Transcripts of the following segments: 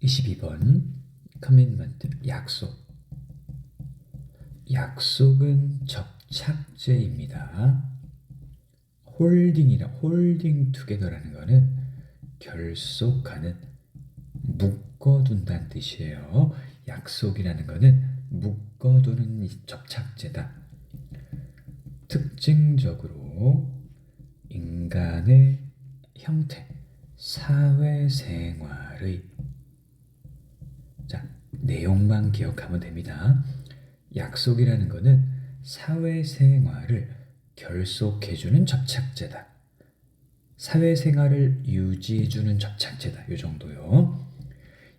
22번 commitment, 약속. 약속은 접착제입니다. 홀딩 투게더라는 거는 결속하는, 묶어둔다는 뜻이에요. 약속이라는 거는 묶어두는 접착제다. 특징적으로 인간의 형태, 사회생활의, 자, 내용만 기억하면 됩니다. 약속이라는 거는 사회생활을 결속해주는 접착제다. 사회생활을 유지해주는 접착제다. 이 정도요.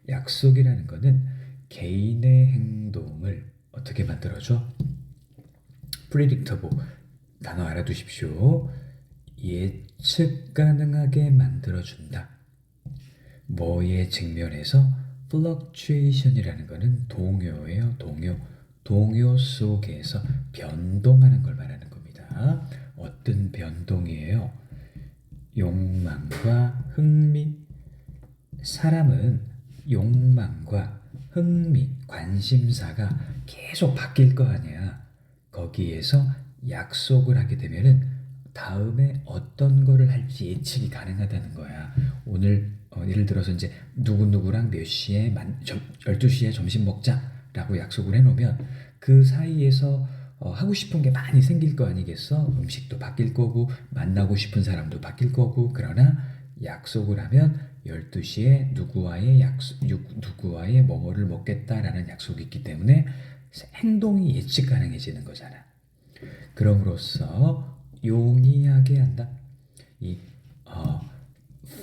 약속이라는 거는 개인의 행동을 어떻게 만들어줘? predictable, 단어 알아두십시오. 예측 가능하게 만들어준다. 뭐의 측면에서? fluctuation이라는 거는 동요예요. 동요 속에서 변동하는 걸 말하는 겁니다. 어떤 변동이에요? 욕망과 흥미. 사람은 욕망과 흥미, 관심사가 계속 바뀔 거 아니야. 거기에서 약속을 하게 되면은 다음에 어떤 거를 할지 예측이 가능하다는 거야. 오늘 예를 들어서 이제 누구누구랑 몇 시에 12시에 점심 먹자라고 약속을 해놓으면 그 사이에서 하고 싶은 게 많이 생길 거 아니겠어? 음식도 바뀔 거고 만나고 싶은 사람도 바뀔 거고. 그러나 약속을 하면 12시에 누구와의 뭐뭐를 먹겠다라는 약속이 있기 때문에 행동이 예측 가능해지는 거잖아. 그럼으로써 용이하게 한다. 이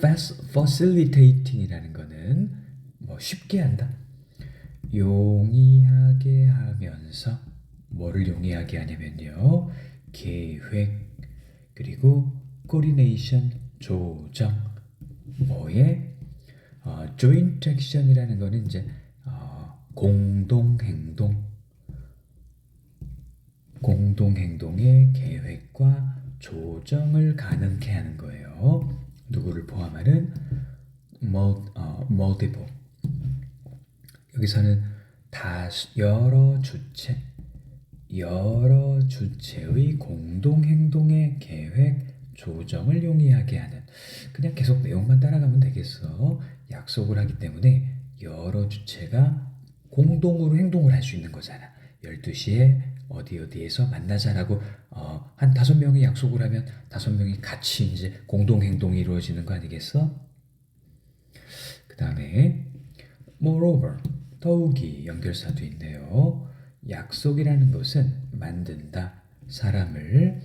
facilitating이라는 거는 뭐 쉽게 한다. 용이하게 하면서 뭐를 용이하게 하냐면요. 계획, 그리고 coordination, 조정, 뭐에 joint action이라는 거는 이제 공동 행동의 계획과 조정을 가능케 하는 거예요. 누구를 포함하는 multiple. 여기서는 여러 주체의 공동 행동의 계획, 조정을 용이하게 하는. 그냥 계속 내용만 따라가면 되겠어. 약속을 하기 때문에 여러 주체가 공동으로 행동을 할 수 있는 거잖아. 12시에 어디에서 만나자라고 한 5명이 약속을 하면 5명이 같이 이제 공동 행동이 이루어지는 거 아니겠어? 그 다음에 moreover, 더욱이 연결사도 있네요. 약속이라는 것은 만든다. 사람을,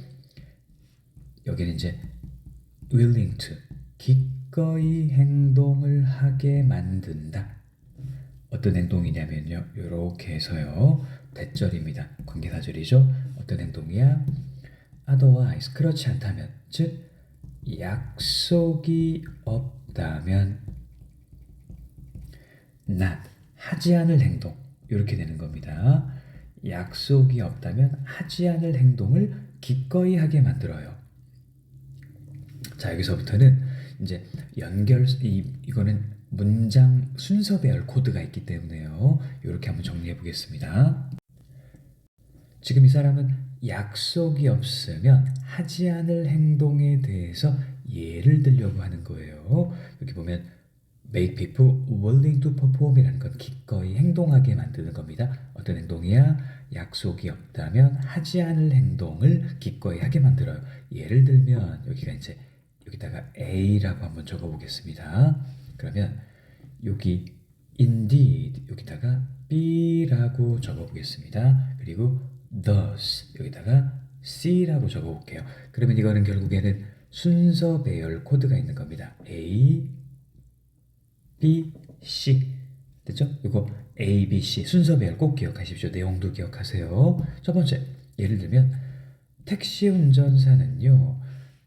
여기는 이제 willing to, 기꺼이 행동을 하게 만든다. 어떤 행동이냐면요. 이렇게 해서요. 대절입니다. 관계사절이죠. 어떤 행동이야? otherwise, 그렇지 않다면, 즉 약속이 없다면 not, 하지 않을 행동. 이렇게 되는 겁니다. 약속이 없다면 하지 않을 행동을 기꺼이 하게 만들어요. 자, 여기서부터는 이제 이거는 문장 순서 배열 코드가 있기 때문에요. 이렇게 한번 정리해 보겠습니다. 지금 이 사람은 약속이 없으면 하지 않을 행동에 대해서 예를 들려고 하는 거예요. 여기 보면 make people willing to perform이라는 건 기꺼이 행동하게 만드는 겁니다. 어떤 행동이야? 약속이 없다면 하지 않을 행동을 기꺼이 하게 만들어요. 예를 들면 여기다가 A라고 한번 적어 보겠습니다. 그러면 여기 indeed 여기다가 B라고 적어 보겠습니다. 그리고 thus 여기다가 C라고 적어 볼게요. 그러면 이거는 결국에는 순서 배열 코드가 있는 겁니다. A, B, C. 됐죠? 이거 A, B, C 순서 배열 꼭 기억하십시오. 내용도 기억하세요. 첫 번째, 예를 들면 택시 운전사는요.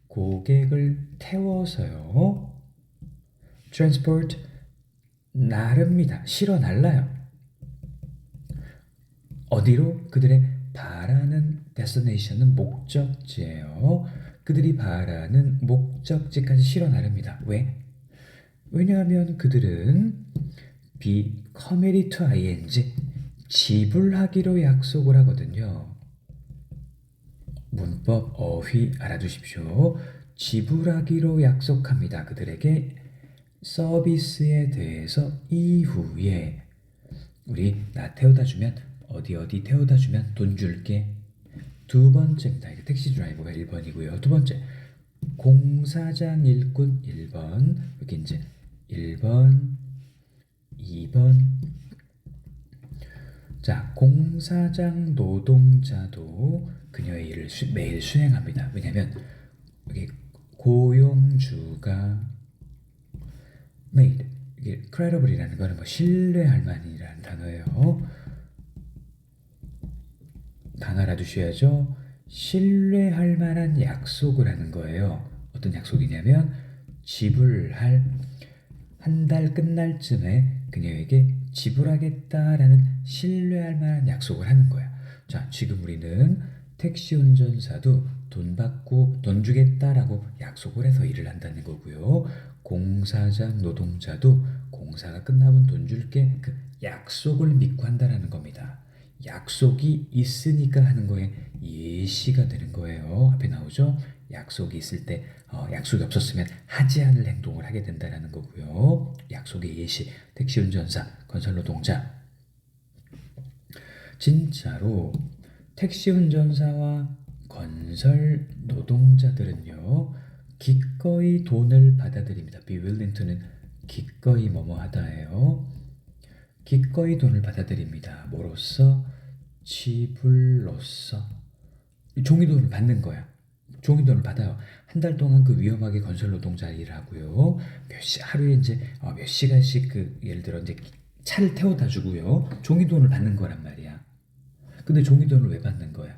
고객을 태워서요. transport 나릅니다. 실어 날라요. 어디로? 그들의 바라는 destination은 목적지예요. 그들이 바라는 목적지까지 실어 나릅니다. 왜? 왜냐하면 그들은 be committed to ing 지불하기로 약속을 하거든요. 문법 어휘 알아두십시오. 지불하기로 약속합니다. 그들에게 서비스에 대해서 이후에 우리 나 태워다 주면 어디 어디 태워다 주면 돈 줄게. 두 번째입니다. 이게 택시 드라이버가 1번이고요. 두 번째 공사장 일꾼 1번 여기 이제 1번 2번 자 공사장 노동자도 그녀의 일을 매일 수행합니다. 왜냐하면 여기 고용주가 made 이게 credible이라는 거는 뭐 신뢰할 만이라는 단어예요. 단어 알아두셔야죠. 신뢰할 만한 약속을 하는 거예요. 어떤 약속이냐면 지불할 한 달 끝날 쯤에 그녀에게 지불하겠다라는 신뢰할 만한 약속을 하는 거야. 자, 지금 우리는 택시 운전사도 돈 받고 돈 주겠다라고 약속을 해서 일을 한다는 거고요. 공사장 노동자도 공사가 끝나면 돈 줄게 그 약속을 믿고 한다라는 겁니다. 약속이 있으니까 하는 거에 예시가 되는 거예요. 앞에 나오죠? 약속이 있을 때 약속이 없었으면 하지 않을 행동을 하게 된다는 거고요. 약속의 예시, 택시 운전사, 건설 노동자. 진짜로 택시 운전사와 건설 노동자들은요. 기꺼이 돈을 받아들입니다. be willing to는 기꺼이 뭐뭐 하다예요. 기꺼이 돈을 받아들입니다. 뭐로써? 지불로써. 종이돈을 받는 거야. 종이돈을 받아요. 한 달 동안 그 위험하게 건설 노동자 일을 하고요. 하루에 이제 몇 시간씩 그 예를 들어 이제 차를 태워다 주고요. 종이돈을 받는 거란 말이야. 근데 종이돈을 왜 받는 거야?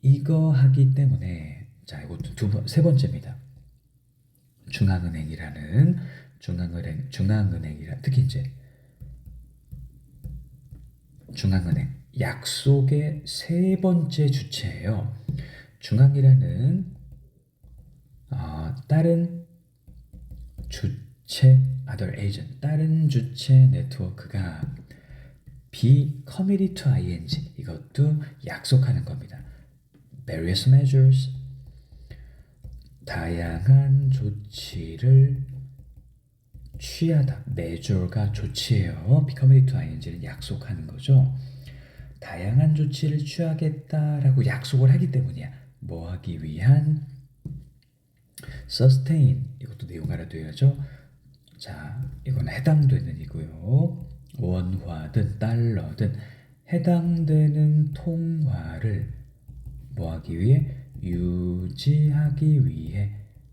이거 하기 때문에 자 이것도 세 번째입니다. 중앙은행이라 특히 이제 중앙은행 약속의 세 번째 주체예요. 중앙이라는 다른 주체 other agent 다른 주체 네트워크가 be committed to ing 이것도 약속하는 겁니다. various measures 다양한 조치를 취하다. measure가 조치예요. be committed to ing는 약속하는 거죠. 다양한 조치를 취하겠다라고 약속을 하기 때문이야. 뭐 하기 위한? sustain 이것도 내용 알아둬야죠. 자, 이건 해당되는 이고요. 원화든 달러든 해당되는 통화를 뭐 하기 위해? 유지하기 위해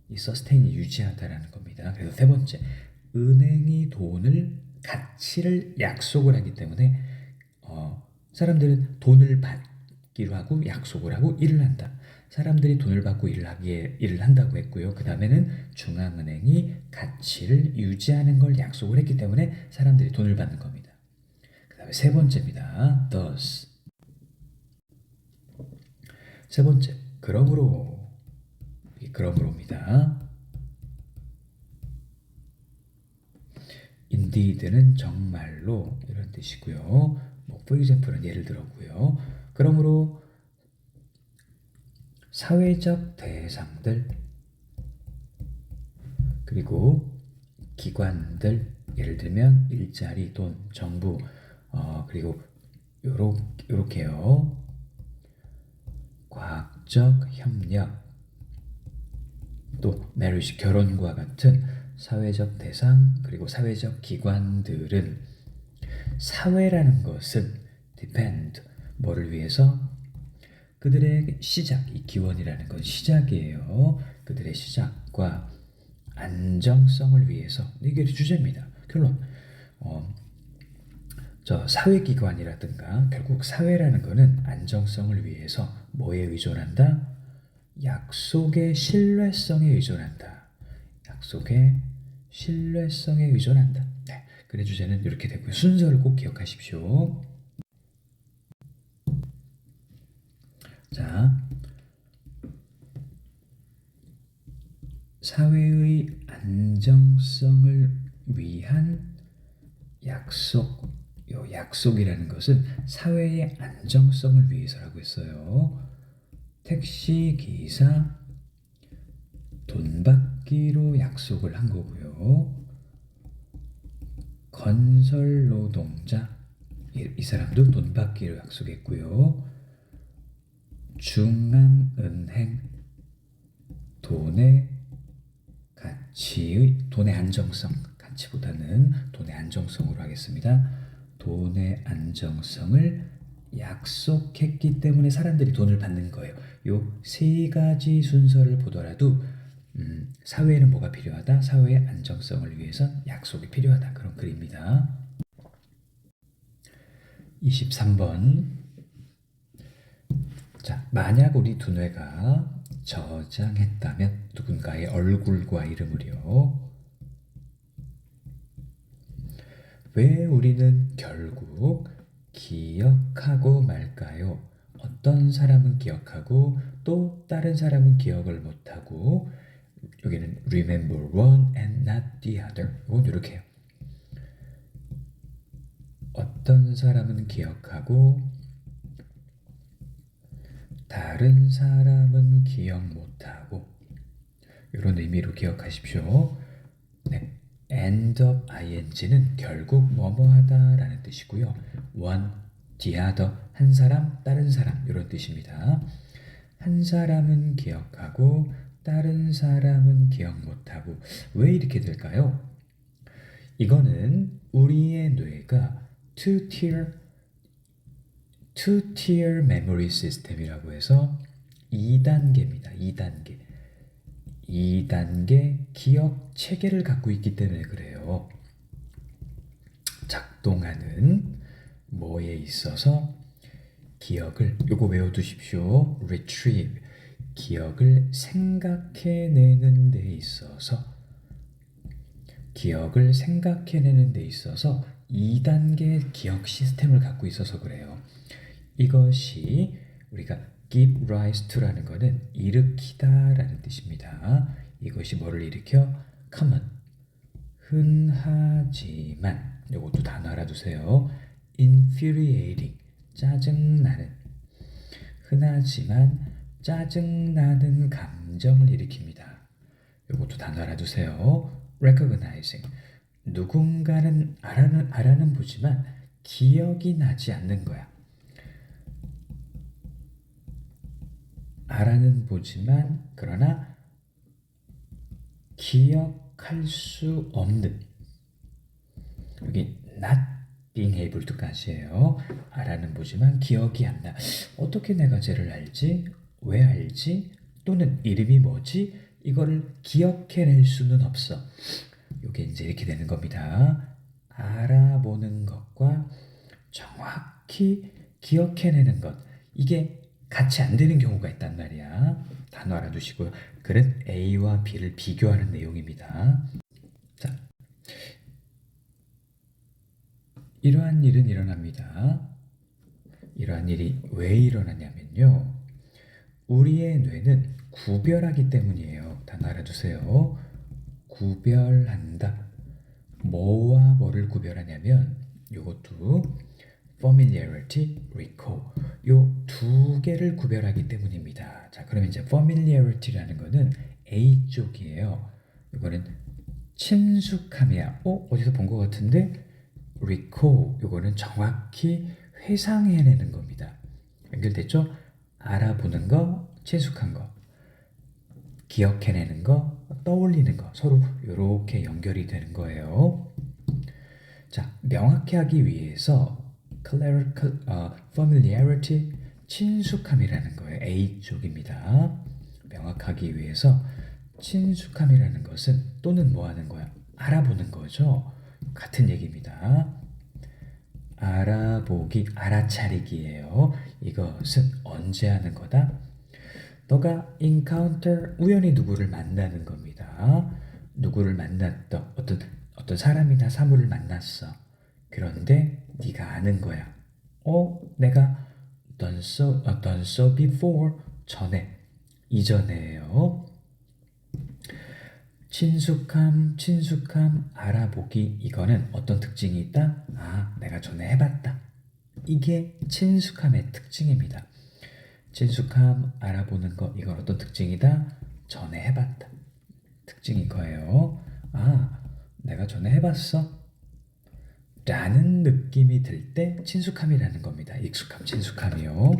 이 sustain이 유지하다라는 겁니다. 그래서 세 번째, 은행이 돈을 가치를 약속을 하기 때문에 사람들은 돈을 받기로 하고 약속을 하고 일을 한다. 사람들이 돈을 받고 일을 한다고 했고요. 그 다음에는 중앙은행이 가치를 유지하는 걸 약속을 했기 때문에 사람들이 돈을 받는 겁니다. 그 다음에 세 번째입니다. thus. 세 번째, 그러므로입니다. indeed는 정말로 이런 뜻이고요. 뭐 for example은 예를 들었고요. 그러므로 사회적 대상들 그리고 기관들 예를 들면 일자리, 돈, 정부 그리고 요렇게요. 과학적 협력 또 marriage 결혼과 같은 사회적 대상 그리고 사회적 기관들은 사회라는 것은 depend 뭐를 위해서? 그들의 시작, 이 기원이라는 건 시작이에요. 그들의 시작과 안정성을 위해서 이게 주제입니다. 결론 저 사회기관이라든가 결국 사회라는 것은 안정성을 위해서 뭐에 의존한다? 약속의 신뢰성에 의존한다. 약속의 신뢰성에 의존한다. 네, 글의 주제는 이렇게 되고요. 순서를 꼭 기억하십시오. 자, 사회의 안정성을 위한 약속, 요 약속이라는 것은 사회의 안정성을 위해서라고 했어요. 택시 기사 돈 받기로 약속을 한 거고요. 건설 노동자 이 사람도 돈 받기로 약속했고요. 중앙은행 돈의 가치의 돈의 안정성 가치보다는 돈의 안정성으로 하겠습니다. 돈의 안정성을 약속했기 때문에 사람들이 돈을 받는 거예요. 요 세 가지 순서를 보더라도 사회에는 뭐가 필요하다? 사회의 안정성을 위해서 약속이 필요하다. 그런 글입니다. 23번. 자, 만약 우리 두뇌가 저장했다면 누군가의 얼굴과 이름을요. 왜 우리는 결국 기억하고 말까요? 어떤 사람은 기억하고 또 다른 사람은 기억을 못하고 여기는 remember one and not the other. 이건 이렇게 해요. 어떤 사람은 기억하고 다른 사람은 기억 못하고 이런 의미로 기억하십시오. 네, end of ing는 결국 뭐뭐하다라는 뜻이고요. one, the other, 한 사람, 다른 사람 이런 뜻입니다. 한 사람은 기억하고 다른 사람은 기억 못하고 왜 이렇게 될까요? 이거는 우리의 뇌가 two-tier memory system이라고 해서 2단계입니다. 2단계. 2단계 기억 체계를 갖고 있기 때문에 그래요. 작동하는 뭐에 있어서 기억을 요거 외워두십시오. retrieve 기억을 생각해내는 데 있어서 기억을 생각해내는 데 있어서 2단계 기억 시스템을 갖고 있어서 그래요. 이것이 우리가 give rise to라는 것은 일으키다라는 뜻입니다. 이것이 뭐를 일으켜? common, 흔하지만 이것도 단어 알아두세요. infuriating, 짜증나는, 흔하지만 짜증나는 감정을 일으킵니다. 이것도 단어 알아두세요. recognizing, 누군가는 알아는 보지만 기억이 나지 않는 거야. 알아는 보지만 그러나 기억할 수 없는 여기 not being able to까지예요. 알아는 보지만 기억이 안 나. 어떻게 내가 쟤를 알지? 왜 알지? 또는 이름이 뭐지? 이거를 기억해낼 수는 없어. 이게 이제 이렇게 되는 겁니다. 알아보는 것과 정확히 기억해내는 것 이게 같이 안 되는 경우가 있단 말이야. 단어 알아두시고요. 글은 A와 B를 비교하는 내용입니다. 자, 이러한 일은 일어납니다. 이러한 일이 왜 일어나냐면요. 우리의 뇌는 구별하기 때문이에요. 단어 알아두세요. 구별한다. 뭐와 뭐를 구별하냐면 이것도 familiarity, recall 요 두 개를 구별하기 때문입니다. 자, 그러면 이제 familiarity라는 거는 A 쪽이에요. 이거는 친숙함이야. 어디서 본 것 같은데? recall 이거는 정확히 회상해내는 겁니다. 연결됐죠? 알아보는 거, 친숙한 거, 기억해내는 거, 떠올리는 거 서로 이렇게 연결이 되는 거예요. 자, 명확히 하기 위해서 familiarity, 친숙함이라는 거예요. A 쪽입니다. 명확하기 위해서 친숙함이라는 것은 또는 뭐 하는 거야? 알아보는 거죠. 같은 얘기입니다. 알아보기, 알아차리기예요. 이것은 언제 하는 거다? 너가 encounter, 우연히 누구를 만나는 겁니다. 누구를 만났다. 어떤 사람이나 사물을 만났어. 그런데 네가 아는 거야. 내가 done so before. 전에, 이전에요. 친숙함 알아보기 이거는 어떤 특징이 있다? 내가 전에 해봤다. 이게 친숙함의 특징입니다. 친숙함 알아보는 거 이건 어떤 특징이다? 전에 해봤다. 특징인 거예요. 내가 전에 해봤어. 라는 느낌이 들 때 친숙함이라는 겁니다. 익숙함, 친숙함이요.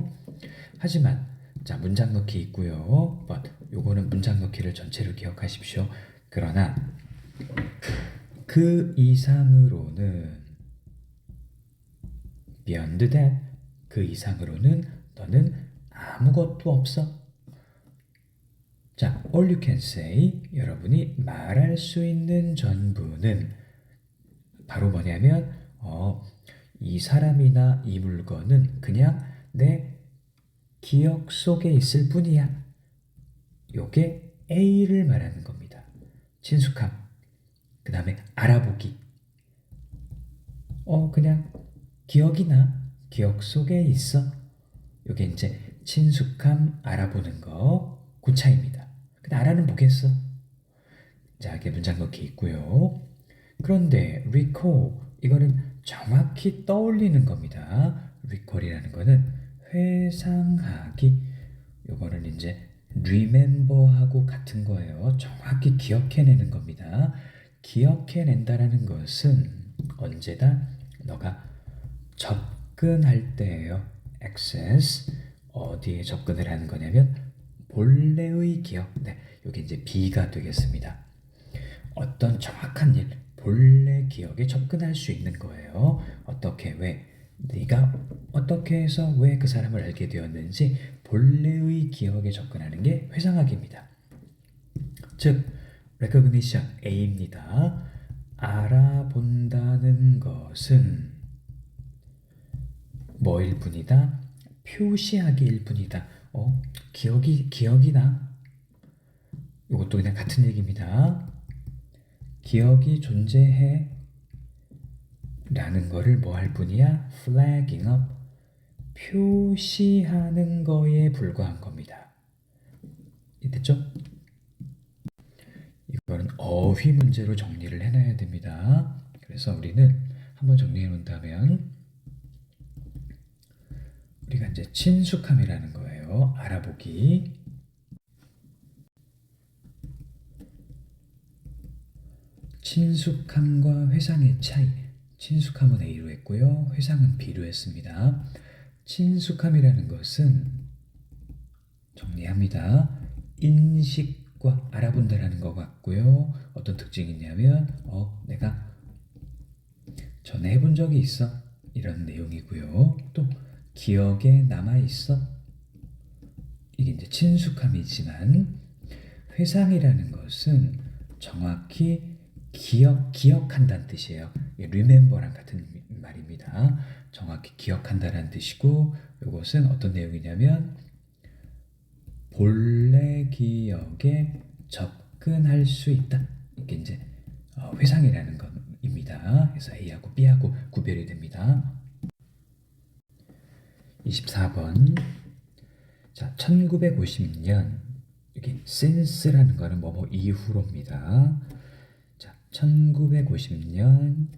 하지만 자 문장 넣기 있고요. 요거는 문장 넣기를 전체를 기억하십시오. 그러나 그 이상으로는 beyond that 그 이상으로는 너는 아무것도 없어. 자, all you can say 여러분이 말할 수 있는 전부는 바로 뭐냐면 이 사람이나 이 물건은 그냥 내 기억 속에 있을 뿐이야. 요게 A를 말하는 겁니다. 친숙함. 그 다음에 알아보기. 그냥 기억이 나. 기억 속에 있어. 요게 이제 친숙함 알아보는 거. 그 차이입니다. 근데 알아는 보겠어. 자, 이게 문장 넣기 있고요. 그런데 recall 이거는 정확히 떠올리는 겁니다. recall이라는 거는 회상하기. 요거는 이제 remember하고 같은 거예요. 정확히 기억해내는 겁니다. 기억해낸다라는 것은 언제다 너가 접근할 때예요. access 어디에 접근을 하는 거냐면 본래의 기억. 네, 여기 이제 B가 되겠습니다. 어떤 정확한 일, 본래 기억에 접근할 수 있는 거예요. 어떻게, 왜? 네가 어떻게 해서 왜 그 사람을 알게 되었는지 본래의 기억에 접근하는 게 회상학입니다. 즉, recognition A입니다. 알아본다는 것은 뭐일 뿐이다? 표시하기일 뿐이다. 기억이 나. 이것도 그냥 같은 얘기입니다. 기억이 존재해 라는 거를 뭐 할 뿐이야? flagging up 표시하는 거에 불과한 겁니다. 됐죠? 이거는 어휘 문제로 정리를 해놔야 됩니다. 그래서 우리는 한번 정리해 놓는다면 우리가 이제 친숙함이라는 거예요. 알아보기. 친숙함과 회상의 차이. 친숙함은 A로 했고요. 회상은 B로 했습니다. 친숙함이라는 것은 정리합니다. 인식과 알아본다라는 것 같고요. 어떤 특징이 있냐면 내가 전에 해본 적이 있어. 이런 내용이고요. 또 기억에 남아있어. 이게 이제 친숙함이지만 회상이라는 것은 정확히 기억한다는 뜻이에요. remember랑 같은 말입니다. 정확히 기억한다라는 뜻이고 이것은 어떤 내용이냐면 본래 기억에 접근할 수 있다. 이게 이제 회상이라는 겁니다. 그래서 A하고 B하고 구별이 됩니다. 24번. 자, 1950년 여기 since라는 거는 뭐뭐 이후로입니다. 자, 1950년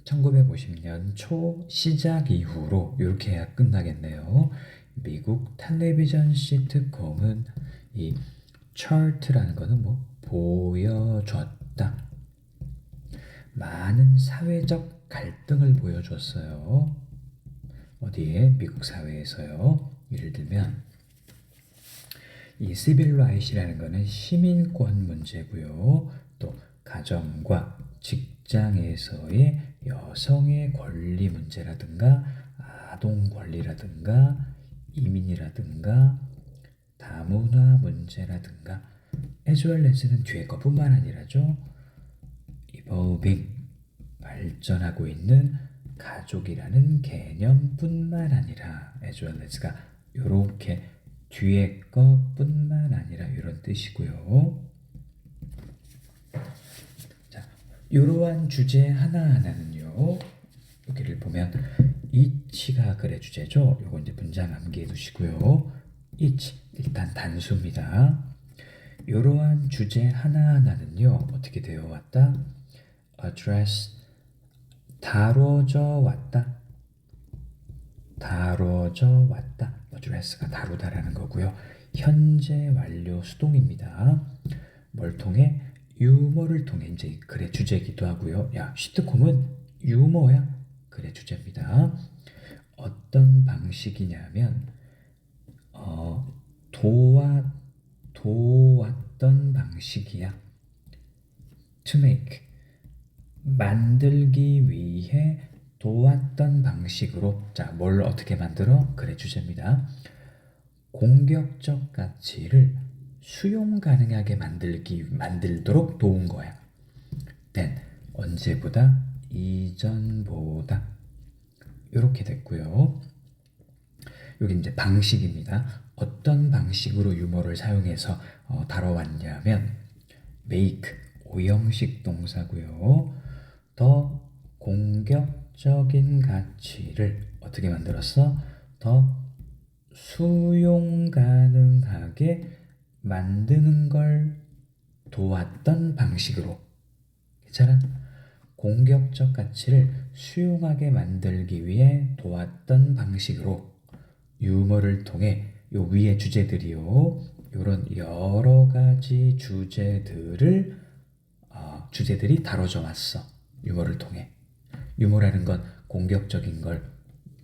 1950년 초 시작 이후로 이렇게 해야 끝나겠네요. 미국 텔레비전 시트콤은 이 chart라는 거는 뭐 보여줬다. 많은 사회적 갈등을 보여줬어요. 어디에? 미국 사회에서요. 예를 들면 이 시빌 라이트라는 거는 시민권 문제고요. 또 가정과 직장에서의 여성의 권리 문제라든가 아동 권리라든가 이민이라든가 다문화 문제라든가 as well as는 뒤에 것뿐만 아니라죠. evolving 발전하고 있는 가족이라는 개념뿐만 아니라 as well as가 이렇게 뒤에 것뿐만 아니라 이런 뜻이고요. 자, 이러한 주제 하나하나는요. 여기를 보면 each가 글의 주제죠. 요거 이제 문장 암기해 두시고요. each 일단 단수입니다. 이러한 주제 하나하나는요 어떻게 되어 왔다? address 다뤄져 왔다. 다뤄져 왔다. address가 다루다라는 거고요. 현재 완료 수동입니다. 뭘 통해? 유머를 통해 이제 글의 주제이기도 하고요. 야, 시트콤은 유머야. 글의 주제입니다. 어떤 방식이냐면 도왔던 방식이야. To make 만들기 위해 도왔던 방식으로 자, 뭘 어떻게 만들어? 글의 주제입니다. 공격적 가치를 수용 가능하게 만들도록 도운 거야. then 언제보다 이전보다 이렇게 됐고요. 여기 이제 방식입니다. 어떤 방식으로 유머를 사용해서 다뤄왔냐면 make 오형식 동사고요. 더 공격적인 가치를 어떻게 만들었어? 더 수용 가능하게 만드는 걸 도왔던 방식으로. 괜찮아? 공격적 가치를 수용하게 만들기 위해 도왔던 방식으로 유머를 통해 요 위의 주제들이요. 요런 여러 가지 주제들이 다뤄져 왔어. 유머를 통해. 유머라는 건 공격적인 걸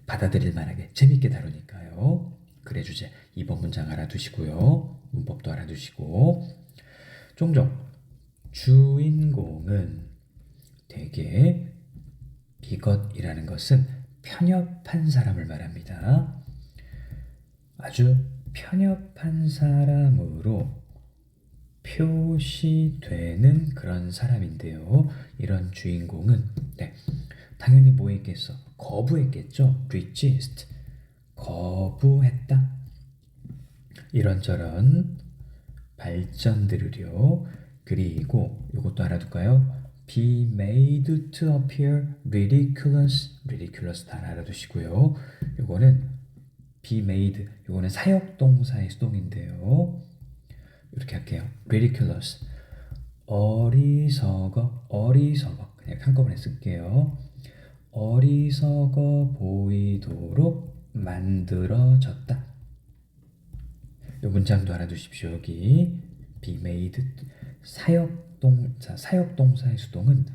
받아들일 만하게 재밌게 다루니까요. 글의 주제 2번 문장 알아두시고요. 문법도 알아두시고 종종 주인공은 되게 이것이라는 것은 편협한 사람을 말합니다. 아주 편협한 사람으로 표시되는 그런 사람인데요. 이런 주인공은 당연히 뭐 했겠어? 거부했겠죠. resist 거부했다. 이런저런 발전들을요. 그리고 이것도 알아둘까요? be made to appear ridiculous 다 알아두시고요. 요거는 be made 요거는 사역동사의 수동인데요. 이렇게 할게요. ridiculous 어리석어 그냥 한꺼번에 쓸게요. 어리석어 보이도록 만들어졌다. 이 문장도 알아두십시오. 여기 be made 사역동사의 수동은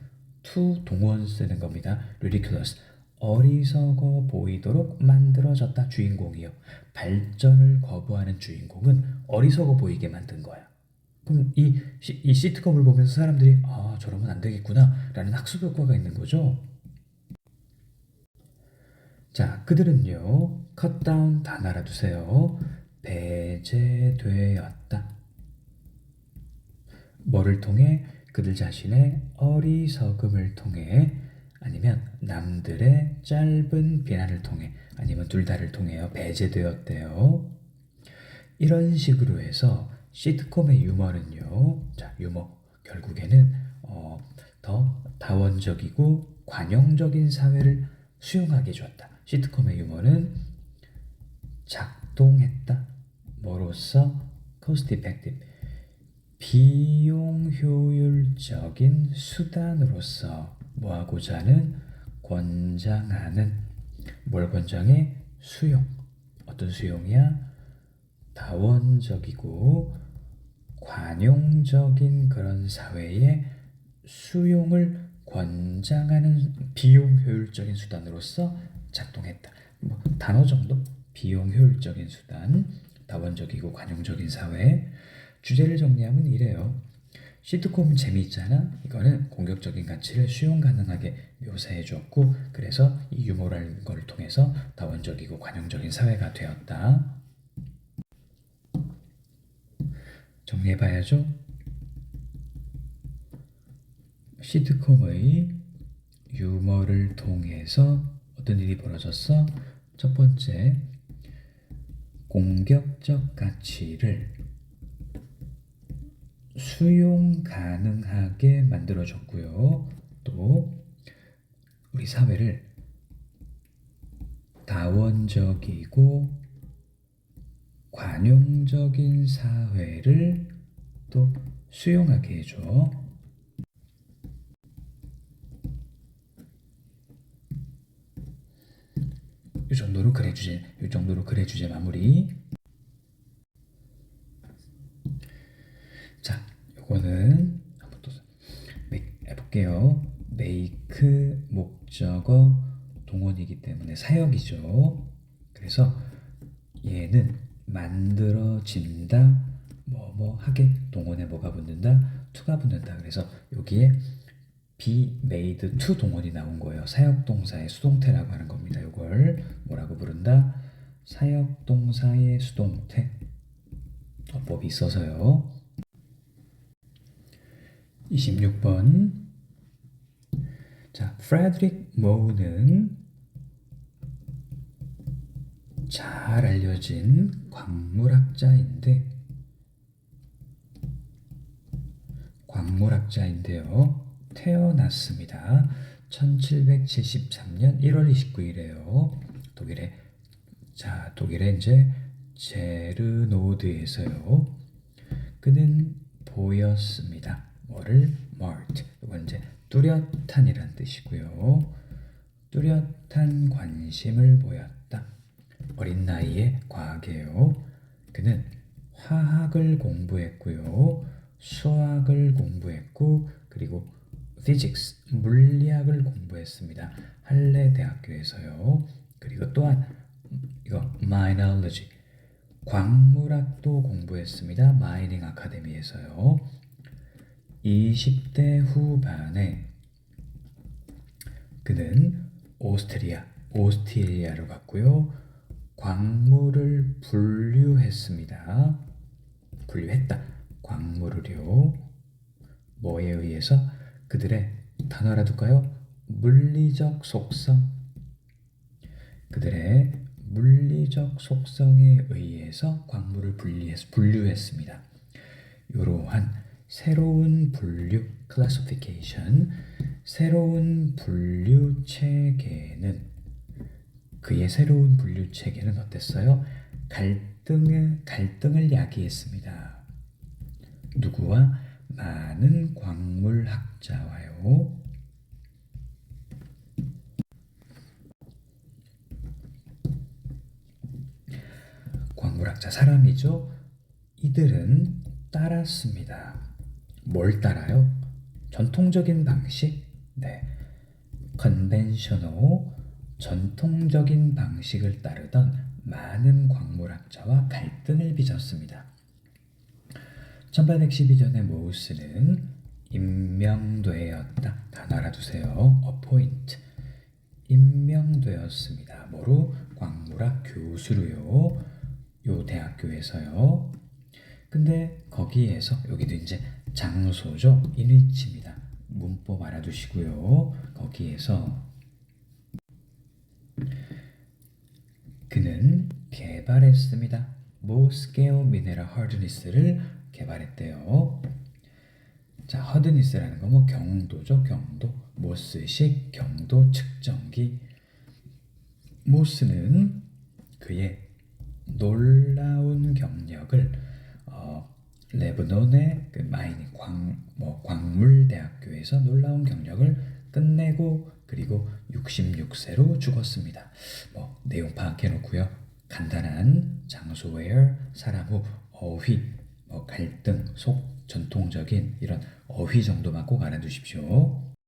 to 동원 쓰는 겁니다. ridiculous 어리석어 보이도록 만들어졌다. 주인공이요. 발전을 거부하는 주인공은 어리석어 보이게 만든 거야. 그럼 이 시트콤을 보면서 사람들이 저러면 안 되겠구나 라는 학습 효과가 있는 거죠. 자, 그들은요 cut down 다 알아두세요. 배제되었다. 뭐를 통해? 그들 자신의 어리석음을 통해 아니면 남들의 짧은 비난을 통해 아니면 둘 다를 통해요. 배제되었대요. 이런 식으로 해서 시트콤의 유머는요. 자, 유머 결국에는 더 다원적이고 관용적인 사회를 수용하게 해줬다. 시트콤의 유머는 작동했다. 뭐로써? cost effective 비용 효율적인 수단으로서 뭐하고자 하는? 권장하는. 뭘 권장해? 수용. 어떤 수용이야? 다원적이고 관용적인 그런 사회의 수용을 권장하는 비용 효율적인 수단으로서 작동했다. 단어 정도? 비용 효율적인 수단, 다원적이고 관용적인 사회. 주제를 정리하면 이래요. 시트콤은 재미있잖아. 이거는 공격적인 가치를 수용 가능하게 묘사해 줬고 그래서 이 유머라는 걸 통해서 다원적이고 관용적인 사회가 되었다. 정리해봐야죠. 시트콤의 유머를 통해서 어떤 일이 벌어졌어? 첫 번째, 공격적 가치를 수용 가능하게 만들어줬고요. 또 우리 사회를 자원적이고 관용적인 사회를 또 수용하게 해줘. 이 정도로 글의 주제 마무리. 자, 요거는 한번 또 해볼게요. make 목적어 동원이기 때문에 사역이죠. 그래서 얘는 만들어진다, 뭐 하게, 동원에 뭐가 붙는다, to가 붙는다. 그래서 여기에 be made to 동원이 나온 거예요. 사역동사의 수동태라고 하는 겁니다. 이걸 뭐라고 부른다? 사역동사의 수동태. 어법이 있어서요. 26번. 자, 프레드릭 모우는 잘 알려진 광물학자인데요. 태어났습니다. 1773년 1월 29일에요. 독일의 이제 제르노드에서요. 그는 보였습니다. 뭐를? marked. 이건 이제 뚜렷한이란 뜻이고요. 뚜렷한 관심을 보였다. 어린 나이에 과학이에요. 그는 화학을 공부했고요. 수학을 공부했고 그리고 physics, 물리학을 공부했습니다. 할레 대학교에서요. 그리고 또한 이거 mineralogy, 광물학도 공부했습니다. 마이닝 아카데미에서요. 20대 후반에 그는 오스트리아로 갔고요. 광물을 분류했습니다. 분류했다. 광물을요. 뭐에 의해서? 그들의 단어 알아둘까요? 물리적 속성. 그들의 물리적 속성에 의해서 광물을 분류했습니다. 이러한 새로운 분류, classification, 새로운 분류 체계는, 그의 새로운 분류 체계는 어땠어요? 갈등을 야기했습니다. 누구와? 많은 광물학자와요. 광물학자 사람이죠. 이들은 따랐습니다. 뭘 따라요? 전통적인 방식? 네. conventional, 전통적인 방식을 따르던 많은 광물학자와 갈등을 빚었습니다. 1812년에 모우스는 임명되었다. 단어 알아두세요. appoint. 임명되었습니다. 뭐로? 광물학 교수로요. 요 대학교에서요. 근데 거기에서, 여기도 이제 장소죠. 인위치입니다. 문법 알아두시고요. 거기에서 그는 개발했습니다. 모스케어 미네랄 하드니스를 개발했대요. 자, 하드니스라는 거 뭐 경도죠. 경도. 모스식 경도 측정기. 모스는 그의 놀라운 경력을 레바논의 그 마이닝 광물 대학교에서 놀라운 경력을 끝내고 그리고 66세로 죽었습니다. 뭐 내용 파악해 놓고요. 간단한 장소 where, 사람 후, 어휘, 갈등, 속, 전통적인 이런 어휘 정도만 꼭 알아두십시오.